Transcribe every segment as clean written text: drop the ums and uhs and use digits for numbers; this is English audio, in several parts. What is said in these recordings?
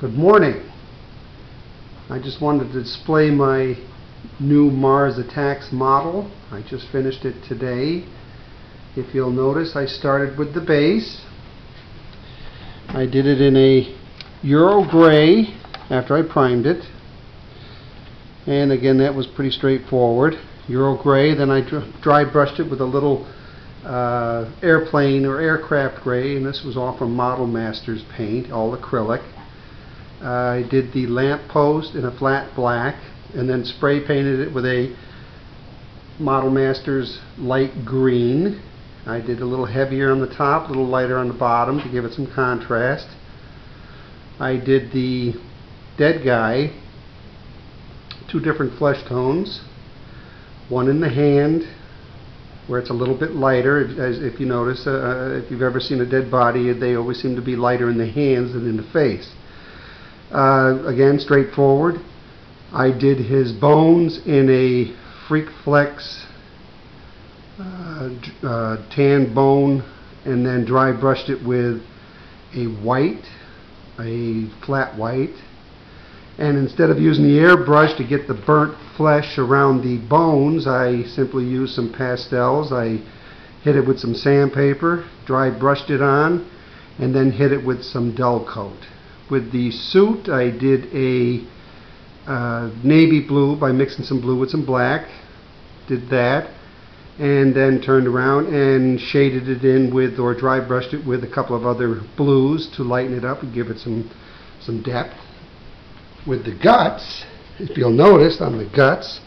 Good morning. I just wanted to display my new Mars Attacks model. I just finished it today. If you'll notice, I started with the base. I did it in a Euro gray after I primed it. And again, that was pretty straightforward. Euro gray, then I dry brushed it with a little airplane or aircraft gray, and this was all from Model Masters paint, all acrylic. I did the lamp post in a flat black and then spray painted it with a Model Masters light green. I did a little heavier on the top, a little lighter on the bottom to give it some contrast. I did the dead guy, two different flesh tones, one in the hand where it's a little bit lighter. If you notice, if you've ever seen a dead body, they always seem to be lighter in the hands than in the face. Again, straightforward. I did his bones in a Freak Flex tan bone and then dry brushed it with a white, a flat white. And instead of using the airbrush to get the burnt flesh around the bones, I simply used some pastels. I hit it with some sandpaper, dry brushed it on, and then hit it with some dull coat. With the suit, I did a navy blue by mixing some blue with some black. Did that, and then turned around and shaded it in with, or dry brushed it with, a couple of other blues to lighten it up and give it some depth. With the guts, if you'll notice on the guts,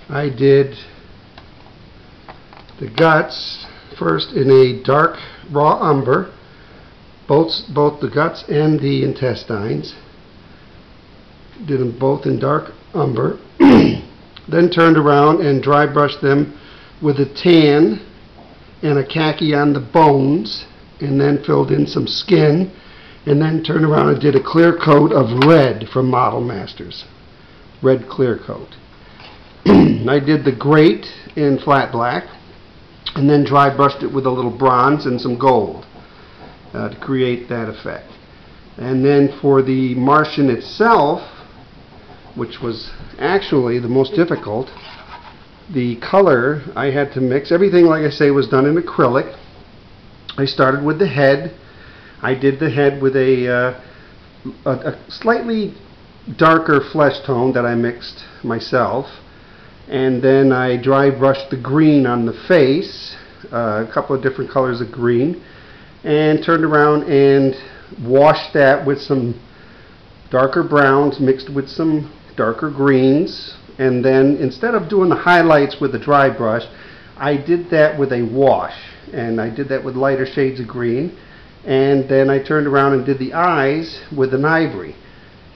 I did the guts first in a dark raw umber, both the guts and the intestines. Did them both in dark umber. Then turned around and dry brushed them with a tan and a khaki on the bones, and then filled in some skin, and then turned around and did a clear coat of red from Model Masters. Red clear coat. I did the grate in flat black, and then dry brushed it with a little bronze and some gold to create that effect. And then for the Martian itself, which was actually the most difficult, the color I had to mix. Everything, like I say, was done in acrylic. I started with the head. I did the head with a slightly darker flesh tone that I mixed myself, and then I dry brushed the green on the face, a couple of different colors of green, and turned around and washed that with some darker browns mixed with some darker greens. And then instead of doing the highlights with the dry brush, I did that with a wash, and I did that with lighter shades of green. And then I turned around and did the eyes with an ivory.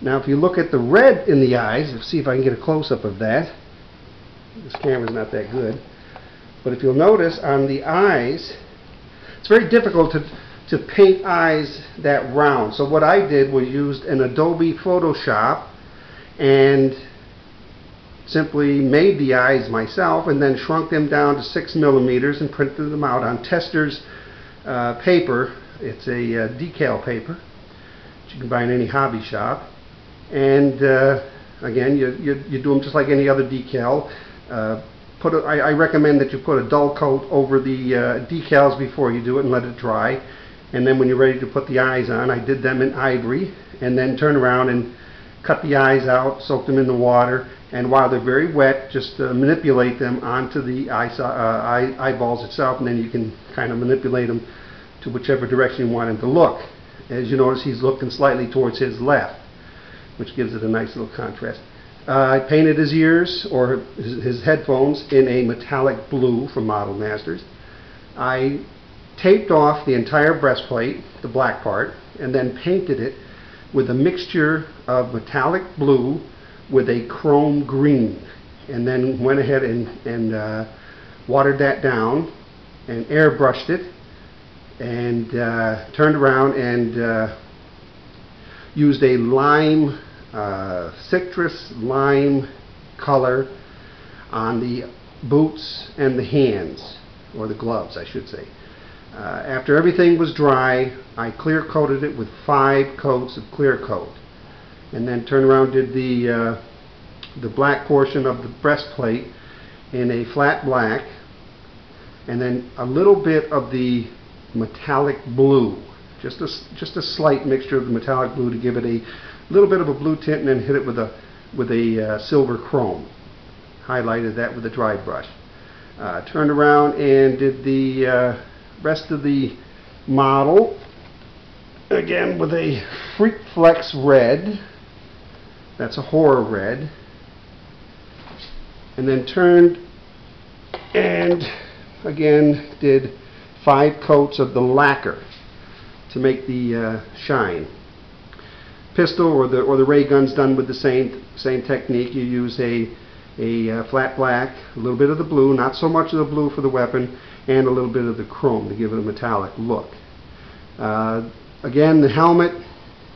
Now if you look at the red in the eyes, let's see if I can get a close-up of that. This camera's not that good. But if you'll notice on the eyes, it's very difficult to paint eyes that round. So what I did was used an Adobe Photoshop and simply made the eyes myself, and then shrunk them down to 6 millimeters and printed them out on Testors paper. It's a decal paper that you can buy in any hobby shop. And again, you do them just like any other decal. I recommend that you put a dull coat over the decals before you do it and let it dry. And then when you're ready to put the eyes on, I did them in ivory, and then turn around and cut the eyes out, soak them in the water, and while they're very wet, just manipulate them onto the eyeballs itself, and then you can kind of manipulate them to whichever direction you want him to look. As you notice, he's looking slightly towards his left, which gives it a nice little contrast. I painted his ears, or his headphones, in a metallic blue from Model Masters. I taped off the entire breastplate, the black part, and then painted it with a mixture of metallic blue with a chrome green, and then went ahead and watered that down and airbrushed it, and turned around and used a lime, citrus lime color on the boots and the hands, or the gloves I should say. After everything was dry, I clear coated it with 5 coats of clear coat, and then turned around, did the black portion of the breastplate in a flat black, and then a little bit of the metallic blue, just a slight mixture of the metallic blue to give it a little bit of a blue tint, and then hit it with a silver chrome. Highlighted that with a dry brush. Turned around and did the rest of the model again with a Freak Flex red. That's a horror red. And then turned and again did 5 coats of the lacquer to make the shine. Pistol or the ray gun's done with the same technique. You use a flat black, a little bit of the blue, not so much of the blue for the weapon, and a little bit of the chrome to give it a metallic look. Again, the helmet,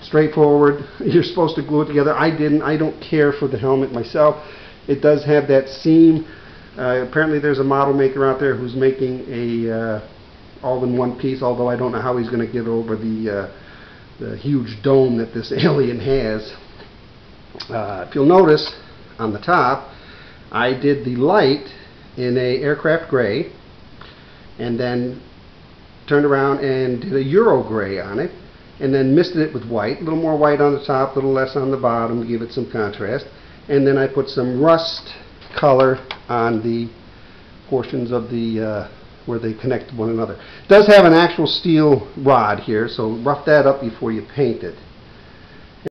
straightforward. You're supposed to glue it together. I didn't. I don't care for the helmet myself. It does have that seam. Apparently there's a model maker out there who's making a all-in-one piece, although I don't know how he's going to get over the huge dome that this alien has. If you'll notice on the top, I did the light in a aircraft gray, and then turned around and did a Euro gray on it, and then misted it with white, a little more white on the top, a little less on the bottom to give it some contrast, and then I put some rust color on the portions of the where they connect to one another. It does have an actual steel rod here, so rough that up before you paint it.